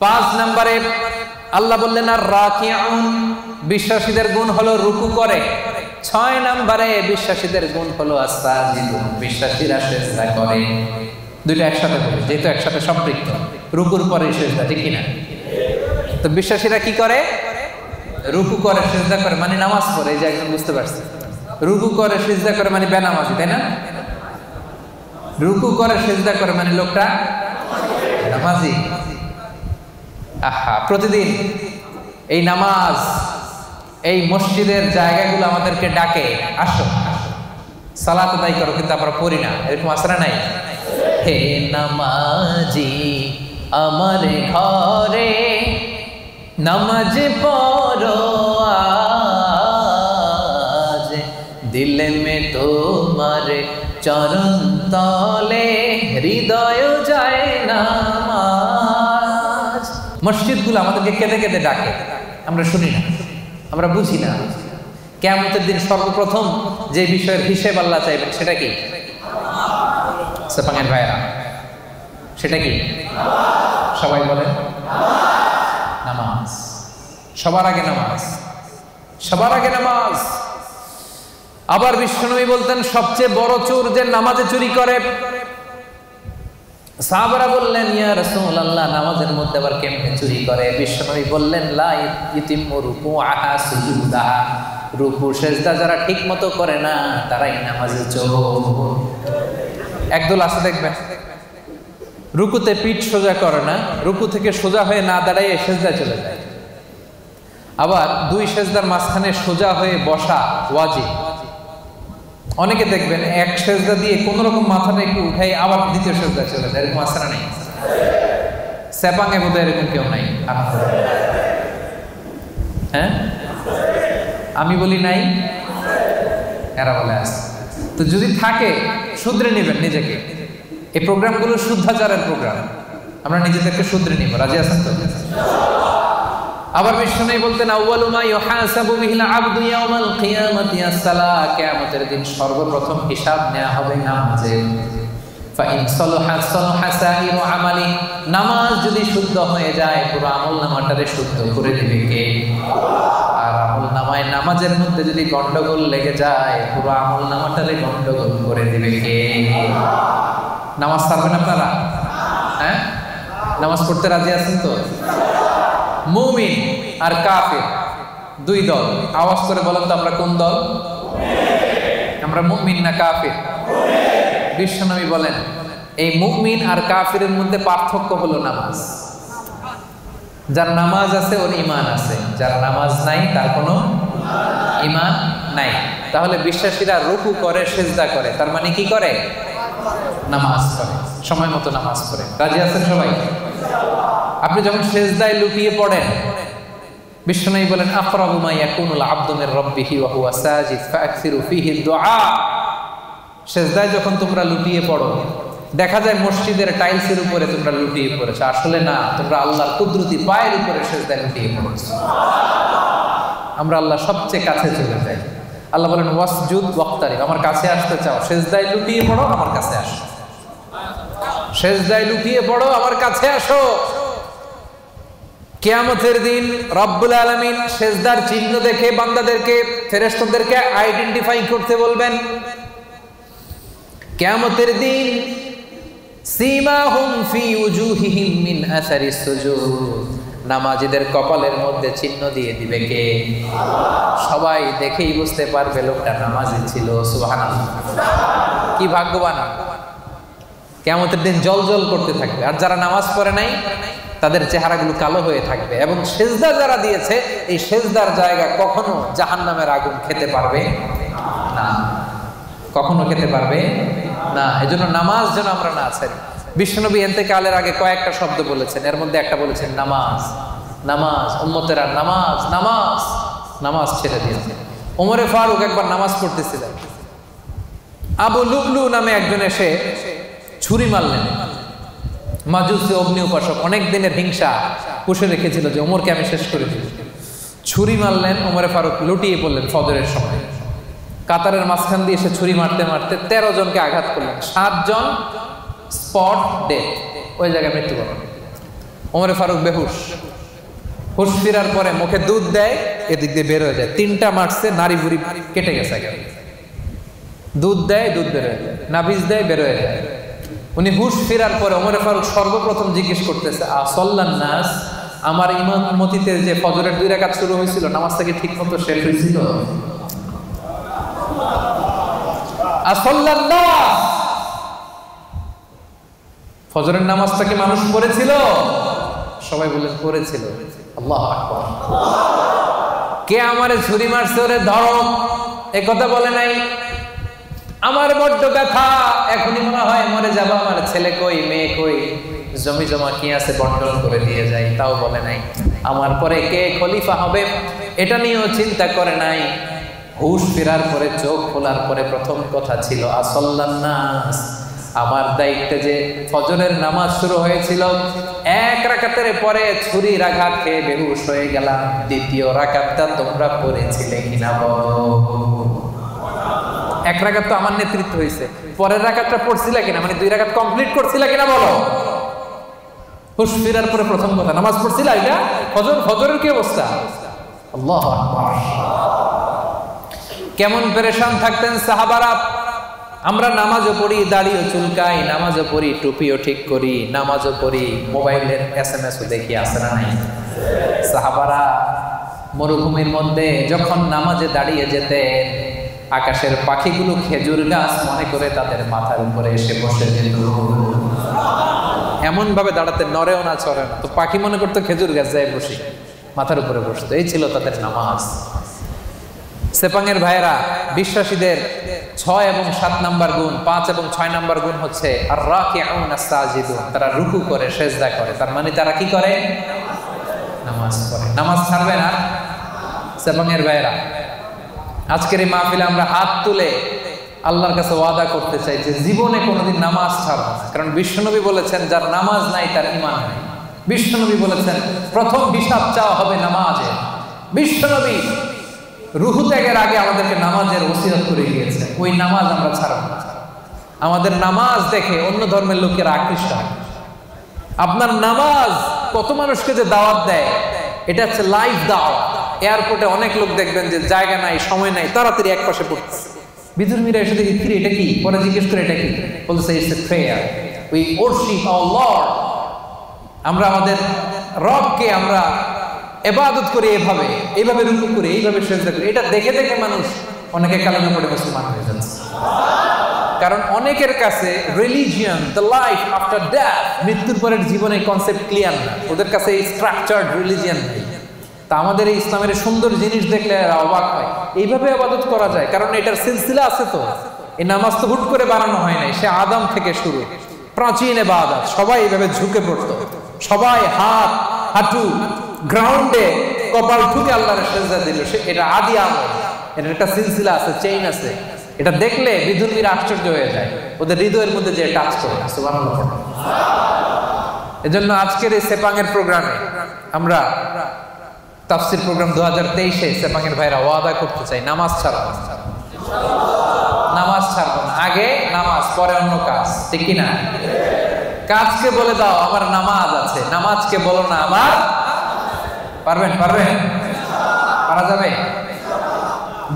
5 নম্বরে আল্লাহ বললেন আর রাকিউন, বিশ্বাসীদের গুণ হলো রুকু করে। 6 নম্বরে বিশ্বাসীদের গুণ হলো আসাজিদুন, বিশ্বাসীরা সিজদা করে। দুইটা একসাথে বলি যেহেতু একসাথে সম্পৃক্ত, রুকুর পরে সিজদা, ঠিক কিনা? তো বিশ্বাসীরা কি করে? রুকু করে সিজদা করে, মানে নামাজ পড়ে। এই যে একদম বুঝতে পারছি, রুকু করে সিজদা করে মানে বেনামাজি, তাই না? রুকু করে সিজদা করে মানে লোকটা নামাজি। আহা, প্রতিদিন এই নামাজ, এই মসজিদের জায়গাগুলো আমাদেরকে ডাকে, আসো সালাত আদায় করো, কিন্তু আমরা পড়ি না। এরকম আসরা নাই? হে নামাজি আমার ঘরে নামাজ পড়ো আজ, দিল মে তোমার চরণ তলে হৃদয় যায় নামাজ। মসজিদগুলো আমাদেরকে কেঁদে কেঁদে ডাকে, আমরা শুনি না, আমরা বুঝি না। কিয়ামতের দিন সর্বপ্রথম যে বিষয়ের হিসেব আল্লাহ চাইবেন সেটা কি? সেপাঙের ভাইরা, সেটা কি? সবাই বলেন নামাজ। সবার আগে নামাজ, সবার আগে নামাজ। আবার বিশ্বনবী বলতেন সবচেয়ে বড় চোর যে নামাজে চুরি করে। সাহাবারা বললেন ইয়া রাসূলুল্লাহ, নামাজের মধ্যে আবার কেমনে চুরি করে? বিশ্বনবী বললেন লা ইতিম্মু রুকুআহা সুজুদাহা, রুকু সিজদা যারা ঠিকমতো করে না তারাই নামাজে চোর। একদল আছে দেখবেন রুকুতে পিঠ সোজা করে না, রুকু থেকে সোজা হয়ে না দাঁড়ায় সিজদায় চলে যায়। আবার 2 সিজদার মাঝখানে সোজা হয়ে বসা ওয়াজিব। অনেকে দেখবেন এক সিজদা দিয়ে কোন রকম মাথাটা একটু উঠাই আবার দ্বিতীয় সিজদায় চলে যায়। এরকম আছে না? নেই? সেপাঙে বোধহয় এরকম কেউ নাই। হ্যাঁ, আমি বলি নাই, এরা বলে আছে। তো যদি থাকে শুধরে নেবেন নিজেকে। এই প্রোগ্রামগুলো শুদ্ধাচারের প্রোগ্রাম, আমরা নিজেদেরকে শুধরে নিব। রাজি আছেন তো? আবার বিশ্বনবী বলতেন আউয়ালু মা ইউহাসাবু বিহিল আবদু ইয়াউমাল কিয়ামাতি আস-সালাহ, কিয়ামতের দিন সর্বপ্রথম হিসাব নেওয়া হবে নামাজে। ফাইন সালাহা সালাহা সাইরু আমালি, নামাজ যদি শুদ্ধ হয়ে যায় পুরো আমলনামাটারে শুদ্ধ করে দিবে কে? আর আমলনামায় নামাজের মধ্যে যদি গন্ডগোল লেগে যায় পুরো আমলনামাটারে গন্ডগোল করে দিবে কে? নামাজ ছাড়বেন আপনারা? হ্যাঁ, নামাজ পড়তে রাজি আছেন তো? মুমিন আর কাফির 2 দল। আওয়াজ করে বলেন তো আমরা কোন দল? আমরা মুমিন না কাফির? বিশ্বনবী বলেন এই মুমিন আর কাফিরের মধ্যে পার্থক্য হলো নামাজ। যার নামাজ আছে ওর ঈমান আছে, যার নামাজ নাই তার কোনো ঈমান নাই। তাহলে বিশ্বাসীরা রুকু করে সিজদা করে, তার মানে কি করে? নামাজ পড়ে, সময় মতো নামাজ পড়ে। রাজি আছেন সবাই? আপনি যখন সিজদায় লুটিয়ে পড়েন, বিশ্বনবী বলেন আকরাবু মা ইয়াকুনুল আবদু মির রাব্বিহি ওয়া হুয়া সাজিদ ফাআকসিরু ফীহি দুআ। সিজদায় যখন তোমরা লুটিয়ে পড়ো, দেখা যায় মসজিদের টাইলসের উপরে তোমরা লুটিয়ে পড়েছো, আসলে না, তোমরা আল্লাহর কুদরতি পায়ের উপরে সিজদায় লুটিয়ে পড়েছো। আমরা আল্লাহ সবচেয়ে কাছে চলে যাই। আল্লাহ বলেন ওয়াসজুদ ওয়াক্তারিব, আমার কাছে আসতে চাও, সিজদায় লুটিয়ে পড়ো, আমার কাছে আসো। সিজদায় লুটিয়ে পড়ো, আমার কাছে আসো। কিয়ামতের দিন রব্বুল আলামিন সিজদার চিহ্ন দেখে বান্দাদেরকে, ফেরেশতাদেরকে আইডেন্টিফাই করতে বলবেন। কিয়ামতের দিন সীমাহুম ফি উজুহিহিম মিন আসারিস সুজুদ, নামাজীদের কপালের মধ্যে চিহ্ন দিয়ে দিবে কে? সবাই দেখেই বুঝতে পারবে লোকটা নামাজি ছিল। সুবহানাল্লাহ, কি ভাগ্যবান! কিয়ামতের দিন জ্বলজ্বল করতে থাকবে। আর যারা নামাজ পড়ে নাই তাদের চেহারাগুলো কালো হয়ে থাকবে। এবং সিজদা যারা দিয়েছে এই সিজদার জায়গা কখনো জাহান্নামের আগুন খেতে পারবে না, কখনো খেতে পারবে না। এজন্য নামাজ যেন আমরা না ছাড়ি। বিশ্বনবী ইন্তেকালের আগে কয়েকটা শব্দ বলেছেন, এর মধ্যে একটা বলেছেন নামাজ। নামাজ, উম্মতেরা নামাজ, নামাজ, নামাজ ছেড়ে দিয়েছে। ওমরে ফারুক একবার নামাজ পড়তেছিলেন, আবু লুবলু নামে একজন এসে ছুরি মারলেন। মাজুসি অগ্নি উপাসক, অনেক দিনের হিংসা পুষে রেখেছিল যে ওমরকে আমি শেষ করে দিই। ছুরি মারলেন, ওমরে ফারুক লুটিয়ে পড়লেন ফজরের সময়। কাতারের মাঝখান দিয়ে এসে ছুরি মারতে মারতে 13 জনকে আঘাত করলেন, 7 জন স্পট ডেথ, ওই জায়গায় মৃত্যুবরণ। ওমরে ফারুক বেহুশ, হুশ ফিরার পরে মুখে দুধ দেয়, এদিক দিয়ে বের হয়ে যায়। 3টা মারছে, নারী বুড়ি কেটে গেছে। দুধ দেয়, দুধ বের হয়ে যায়, নাবিজ দেয়, বের হয়ে যায়। উনি হুশ ফেরার পরে ওমরে ফারুক সর্বপ্রথম জিজ্ঞেস করতেছে, আসল্লান নাস, আমার ইমামতিতে যে ফজরের 2 রাকাত শুরু হয়েছিল, নামাজটা কি ঠিক মতো শেষ হয়েছিল? আসল্লান নাস, ফজরের নামাজটা কি মানুষ পড়েছিল? সবাই বললেন পড়েছিল। আল্লাহু আকবার। কে আমারে ছুরি মারছে, ওরে ধরো, এ কথা বলে নাই। আমার বড্ড ব্যথা, এখনই মনে হয় মরে যাব, আমার ছেলে কই, মেয়ে কই, জমি জমা কি আছে বন্টন করে দিয়ে যাই, তাও বলে নাই। আমার পরে কে খলিফা হবে এটা নিয়েও চিন্তা করে নাই। হুশ ফেরার পরে, চোখ খোলার পরে প্রথম কথা ছিল আসল্লান নাস, আমার দায়িত্বে যে ফজরের নামাজ শুরু হয়েছিল, 1 রাকাতের পরে ছুরির আঘাত খেয়ে বেহুশ হয়ে গেলাম। 2য় রাকাতটা তোমরা পড়েছিলে কিনা বলো? 1 রাকাত তো আমার নেতৃত্ব হয়েছে, পরের রাকাতটা পড়ছিলা কিনা, মানে 2 রাকাত কমপ্লিট করছিলা কিনা বলো? হুশ ফেরার পরে প্রথম কথা, নামাজ পড়ছিলা? এটা ফজরের কি অবস্থা? আল্লাহু আকবার। কেমন পেরেশান থাকতেন সাহাবারা। আমরা নামাজও পড়ি, দাড়িও চুলকাই, নামাজও পড়ি, টুপিও ঠিক করি, নামাজও পড়ি, মোবাইলের SMS ও দেখি, আসে না নাই? সাহাবারা মরুভূমির মধ্যে যখন নামাজে দাঁড়িয়ে যেতেন, আকাশের পাখিগুলো খেজুর গাছ মনে করে তাদের মাথার উপরে এসে বসে যেত। এমন ভাবে দাঁড়াতে, নড়েও না চড়ে না, তো পাখি মনে করতো খেজুর গাছ যায় বসি, মাথার উপরে বসতো। এই ছিল তাদের নামাজ। সেপাঙের ভাইয়েরা, বিশ্বাসীদের 6 এবং 7 নাম্বার গুণ, 5 এবং 6 নাম্বার গুণ হচ্ছে আর রাকিউন আস-সাজিদুন, তারা রুকু করে, সেজদা করে। তার মানে তারা কি করে? নামাজ পড়ে। নামাজ ছাড়বে না সেপাঙের ভাইয়েরা। আজকের এই মাহফিলে আমরা হাত তুলে আল্লাহর কাছে ওয়াদা করতে চাই যে জীবনে কোনোদিন নামাজ ছাড়ব না। কারণ বিশ্বনবী বলেছেন, যার নামাজ নাই তার ঈমান নাই। বিশ্বনবী বলেছেন প্রথম হিসাব চাওয়া হবে নামাজে। বিশ্বনবী রুহু ত্যাগের আগে আমাদেরকে নামাজের ওসিয়ত করে গিয়েছেন, ওই নামাজ আমরা ছাড়ব না। আমাদের নামাজ দেখে অন্য ধর্মের লোকেরা আকৃষ্ট হয়। আপনার নামাজ কত মানুষকে যে দাওয়াত দেয়, এটা হচ্ছে লাইভ দাওয়াত। এয়ারপোর্টে অনেক লোক দেখবেন যে জায়গা নাই, সময় নাই, তাড়াতাড়ি এক পাশে পড়তেছে। বিধর্মীরা এসে দেখি, এটা কি? পরে জিজ্ঞেস করে এটা কি, বলছে it's a prayer, we worship our lord. আমরা আমাদের রবকে আমরা ইবাদত করি, এইভাবে রুকু করি, এইভাবে সিজদা করি। এটা দেখে দেখে মানুষ অনেকে কালেমা পড়ে মুসলমান হয়ে যাচ্ছে। কারণ অনেকের কাছে religion, the life after death, মৃত্যুর পরের জীবনের কনসেপ্ট ক্লিয়ার না। ওদের কাছে এই স্ট্রাকচার্ড রিলিজিয়ন নেই। তা আমাদের এই ইসলামের সুন্দর জিনিস দেখলে এরা অবাক হয়, এইভাবে ইবাদত করা যায়। কারণ এটার সিলসিলা আছে। তো এই নামাজ তো হুট করে বানানো হয় নাই, সে আদম থেকে শুরু, প্রাচীন ইবাদত। সবাই এইভাবে ঝুঁকে পড়তো, সবাই হাত হাঁটু গ্রাউন্ডে কপাল ঠুকে আল্লাহর সেজদা দিল। এটা আদি আমল, এটার একটা সিলসিলা আছে, চেইন আছে। এটা দেখলে বিধর্মীরা আশ্চর্য হয়ে যায়, ওদের হৃদয়ের মধ্যে যে টাচ করে। সুবহানাল্লাহ। এজন্য আজকের এই সেপাঙের প্রোগ্রামে আমরা তাফসীর প্রোগ্রাম 2023-এ সেপাঙের ভাইরা ওয়াদা করতে চাই, নামাজ ছাড়বো না। নামাজ ছাড়বো না। আগে নামাজ, পরে অন্য কাজ, ঠিক কি না? কাজকে বলে দাও আমার নামাজ আছে, নামাজকে বলো না আমার। পারবেন? পারা যাবে?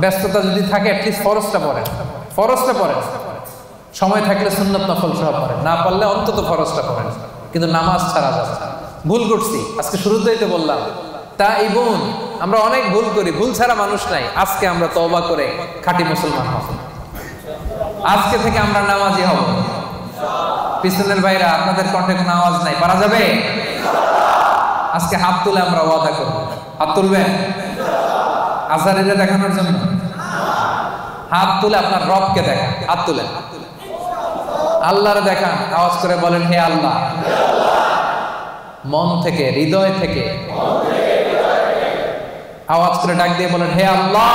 ব্যস্ততা যদি থাকে অ্যাটলিস্ট ফরজটা পড়েন। সময় থাকলে সুন্নত নফল সহ পড়েন, না পারলে অন্তত ফরজটা পড়েন। কিন্তু নামাজ ছাড়া যাবে না। ভুল করছি, আজকে শুরুতেই তো বললাম, তা এই বোন, আমরা অনেক ভুল করি, ভুল ছাড়া মানুষ নাই। আজকে আমরা তওবা করে খাঁটি মুসলমান হব। আজকে থেকে আমরা নামাজি হব। পিছনের ভাইরা, আপনাদের কণ্ঠে কোনো আওয়াজ নাই, পারা যাবে? আজকে হাত তুলে আমরা ওয়াদা করব। হাত তুলবেন আজারিরে দেখানোর জন্য? হাত তুলে আপনার রবকে দেখান। হাত তুলে আল্লাহরে দেখান, আওয়াজ করে বলেন, হে আল্লাহ। মন থেকে, হৃদয় থেকে আওয়াজ করে ডাক দিয়ে বলেন, হে আল্লাহ।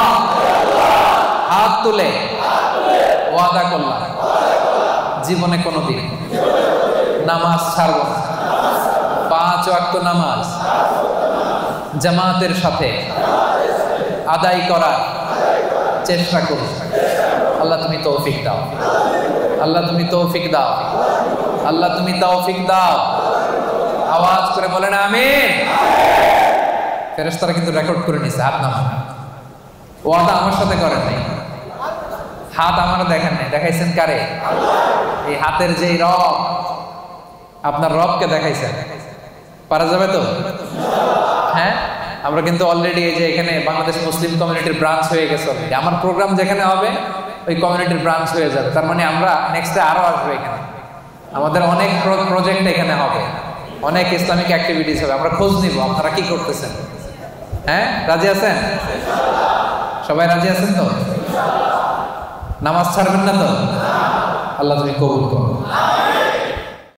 হাত তুলে ওয়াদা করলাম জীবনে কোনোদিন নামাজ ছাড়ব না। 5 ওয়াক্ত নামাজ জামাতের সাথে আদায় করার চেষ্টা করব। আল্লাহ তুমি তৌফিক দাও, আল্লাহ তুমি তৌফিক দাও, আল্লাহ তুমি তৌফিক দাও। আওয়াজ করে বলেন আমিন। ফেরেশতারা কিন্তু রেকর্ড করে নিছে, হাত নামান। ওয়াদা আমার সাথে করেন নাই, হাত আমারও দেখেন নাই, দেখাইছেন কারে? এই হাতের যে রব, আপনার রবকে দেখাইছেন। পারা যাবে তো? হ্যাঁ, আমরা কিন্তু অলরেডি এই যে এখানে বাংলাদেশ মুসলিম কমিউনিটির ব্রাঞ্চ হয়ে গেছে অলরেডি। আমার প্রোগ্রাম যেখানে হবে ওই কমিউনিটির ব্রাঞ্চ হয়ে যাবে। তার মানে আমরা নেক্সটে আরো আসবো এখানে, আমাদের অনেক প্রজেক্ট এখানে হবে, অনেক ইসলামিক অ্যাক্টিভিটিস হবে। আমরা খোঁজ নিব আপনারা কি করতেছেন। হ্যাঁ, রাজি আছেন? সবাই রাজি আছেন তো? নামাজ ছাড়বেন না তো? আল্লাহ তুমি কবুল করো।